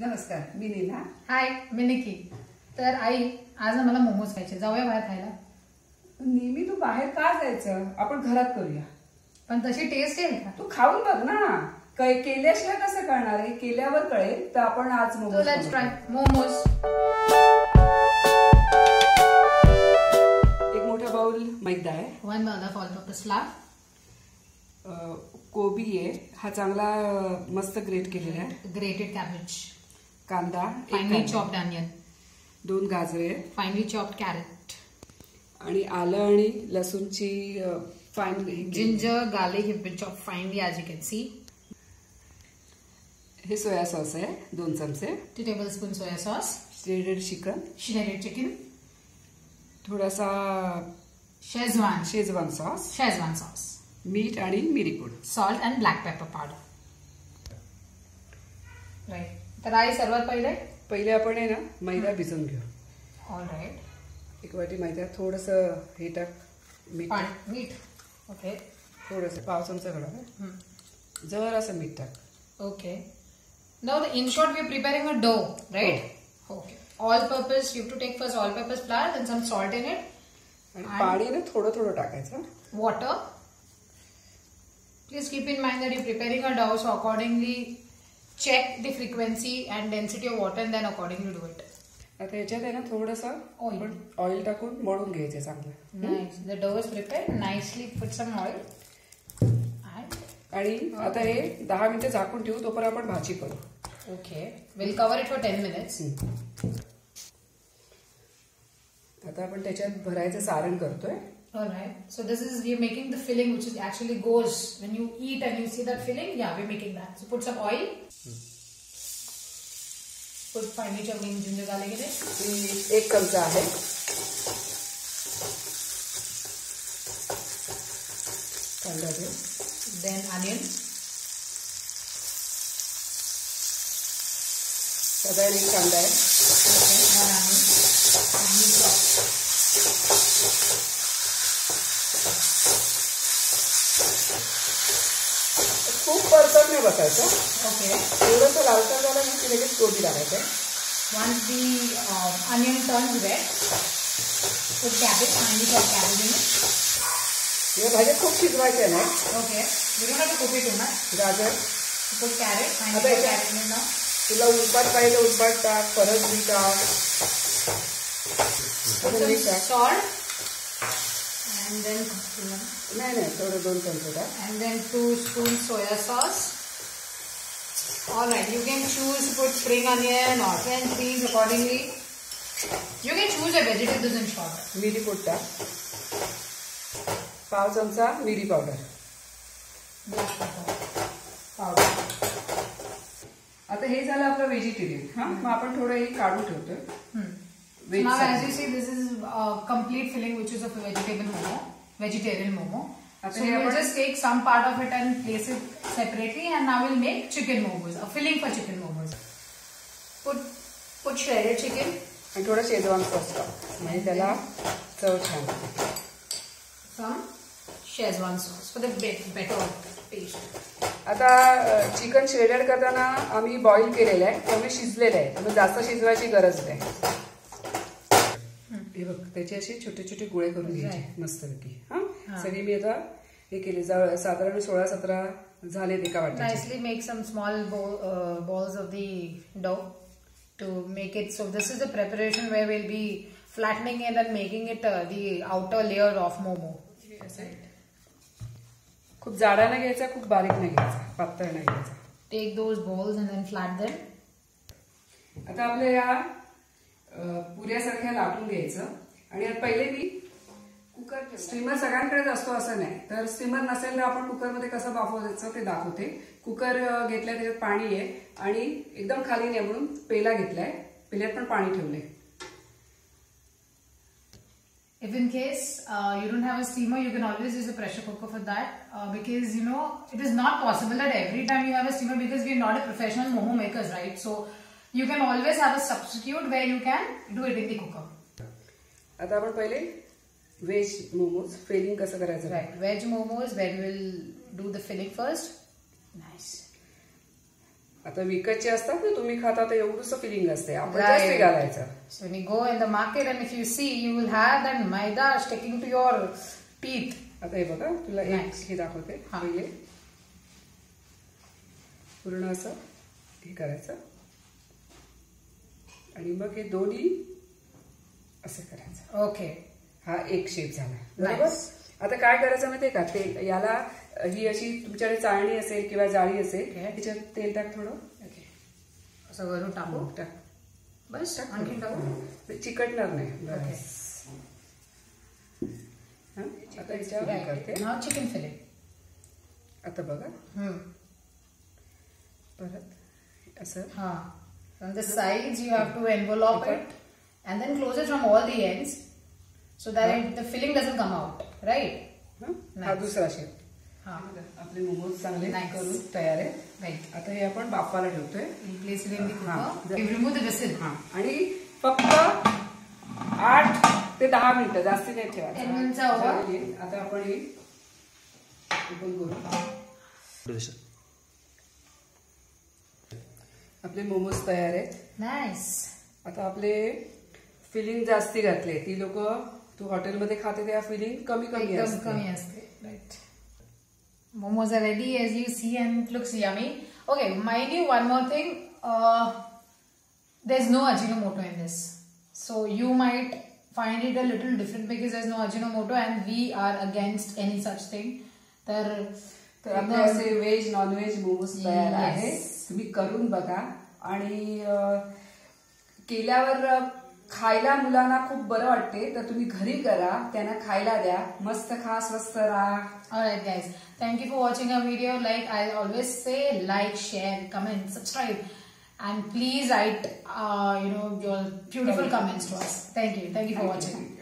नमस्कार, मी नीला. हाय, मी निकी. तर आई, आज आम्हाला मोमोज खायचे. जाऊया बाहेर खायला? नेहमी तू बाहेर का जायचं? आपण घरात करूया. पण तशी टेस्ट येईल का? तू खाऊन बघ ना. केल्याशिवाय कसं करणार आहे? केल्यावर कळेल. तर आपण आज मोमोज लेट्स ट्राय मोमोज. एक मोठा बाउल मैदा आहे. 1 बाउल ऑल पर्पस फ्लावर. कोबी आहे, हा चांगला मस्त ग्रेट केलेला आहे. Grated cabbage. कांदा, फाइनली चॉप्ड अनियन. 2 गाजरे, फाइनली चॉप्ड कॅरेट. आणि आलं आणि लसूणची fine. Ginger, garlic have been chopped finely as you can see. हे सोया सॉस आहे 2 चमचे. 2 tablespoons soya sauce. Shredded chicken, shredded chicken. थोडासा शेजवान सॉस, मीठ आणि मिरी पूड, salt and black pepper powder. Right. तर आई सर्वात पहिले आपण आहे ना मैदा भिजवून घेऊ. All right. 1 वाटी मैदा, थोडंसं हे टाक, मीठ. ओके. थोडंसं 1/2 चमचा घाला. जरासं मीठ टाक. Okay. Now, in short, we are preparing a dough, right? Okay. All-purpose. You have to take first all-purpose flour, then some salt in it. आणि पाणी ना थोडं टाकायचं. Water. Please keep in mind that you're preparing a dough, so accordingly check the frequency and density of water, and then accordingly do it. आता याच्यात आहे ना थोडंसं ऑइल टाकून मळून घ्यायचं चांगलं. Nice. The dough is prepared. Nicely put some oil. आणि आता हे 10 मिनिटं झाकून ठेवू, तोपर्यंत आपण भाजी करू. Okay. We'll cover it for 10 minutes. आता आपण त्याच्यात भरायचं सारण करतोय. Alright. So this is, we're making the filling which is actually goes when you eat and you see that filling. Yeah, we're making that. So put some oil. Put finely chopped ginger garlic in it. 1 चमचा आहे. कांदा दे. Then onion. साधारण 1 कांदा आहे. Okay. 1 onion. Finely chopped. खूप परतत नाही बसायचं. Okay. थोडंसं लालसर झालं ना की लगेच कोबी टाकायचं. Once the onion turns red, put cabbage. Finely chopped cabbage in it. या भाज्या खूप शिजवायच्या नाही. Okay. We don't have to cook it too much. गाजर. Put carrot. Finely chopped carrot in it now. तुला उलपाट पाहिजे उलपाट टाक, फरसबी टाक. Put some salt. And then नाही थोडं 2 चमचे टाक. And then 2 spoons soya sauce. Alright, you can choose to put spring onion or French beans accordingly. You can choose a vegetable in short. मिरी पूड टाक. 1/2 चमचा मिरी पावडर. Black pepper powder. आता हे झालं आपलं व्हेजिटेरियन. मग आपण थोडं हे काढून ठेवतोय. So now as you see, this is a complete filling which is of a vegetarian momo. So we'll just take some part of it and place it separately, and now we'll make chicken momos, a filling for chicken momos. Put shredded chicken. आणि थोडं Schezwan sauce टाक, म्हणजे त्याला चव छान. Some Szechuan sauce for the better taste. आता chicken shredded करताना आम्ही बॉईल केलेलं आहे, त्यामुळे शिजलेलं आहे, त्यामुळे जास्त शिजवायची गरज नाही. हे बघ, त्याचे असे छोटे छोटे गोळे करून घ्यायचे मस्तपैकी. सगळी मी आता हे केले, साधारण 16-17 झालेत एका वाट्यात. Nicely make some small balls of the dough to make it. So this is the preparation where we'll be flattening it and making it the outer layer of momo. खूप जाडा नाही घ्यायचा, खूप बारीक नाही घ्यायचा, पातळ नाही घ्यायचा. Take those balls and then flat them. आता आपल्या या पुऱ्यासारख्या लाटून घ्यायचं. आणि आता पहिले मी कुकर, स्टीमर सगळ्यांकडेच असतो असं नाही, तर स्टीमर नसेल तर आपण कुकरमध्ये कसं वाफवायचं ते दाखवते. कुकर घेतलाय, त्याच्यात पाणी आहे आणि एकदम खाली नाही म्हणून पेला घेतलाय, पेल्यात पण पाणी ठेवलंय. If in case you don't have a steamer, you can always use a pressure cooker for that, because you know it is not possible that every time you have a steamer, because we are not a professional momo makers, right? So you can always have a substitute where you can do it in the cooker. आता आपण पहिले veg momos feeling कसं करायचं. Right, veg momos where we will do the filling first. Nice. आता विकतचे असतात ना, तुम्ही खाता तर एवढंच फिलिंग असते, आपण जास्त घालायचं. So when you go in the market and if you see, you will have that maida sticking to your teeth. आता हे बघा, तुला एक हे दाखवते. पहिले पूर्ण असं हे करायचं आणि मग हे दोन्ही असं करायचं. ओके, हा एक शेप झाला. बरोबर. आता काय करायचं माहितीये का, तेल याला ही अशी तुमच्याकडे चाळणी असेल किंवा जाळी असेल, त्याच्यात तेल टाक थोडं. ओके, असं वरून टाकू. टाक. बस आणखी टाकू. चिकटणार नाही. बस. आता याच्यावर करते. नाव चिकन फिले. आता बघा परत असं. हा, from the sides you have to envelope it and then close it from all the ends so that the filling doesn't come out, right? हा दुसरा शेप. आपले मोमोज चांगले करून तयार आहे. राईट. आता हे आपण बाफाला ठेवतोय. Place it in the cooker. Remove the vessel. आणि फक्त 8 ते 10 मिनिटं, जास्ती नाही ठेवायचं. आता आपण हे ओपन करू. आपले मोमोज तयार आहेत. नाईस. आता आपले फिलिंग जास्ती घातले. ती लोक तू हॉटेलमध्ये खाते त्या फिलिंग कमी कमी असते. Right. Momos are ready as you see and it looks yummy. Okay, mind you, one more thing. There's no Ajinomoto in this. So you might find it a little different because there's no Ajinomoto and we are against any such thing. तर आपले असे veg non veg momos तयार आहे. तुम्ही करून बघा आणि केल्यावर खायला मुलांना खूप बरं वाटते, तर तुम्ही घरी करा, त्यांना खायला द्या. मस्त खा, स्वस्त राहा. Alright guys, thank you for watching our video. Like I always say, like, share, comment, subscribe and please write your beautiful comments to us. Thank you for watching.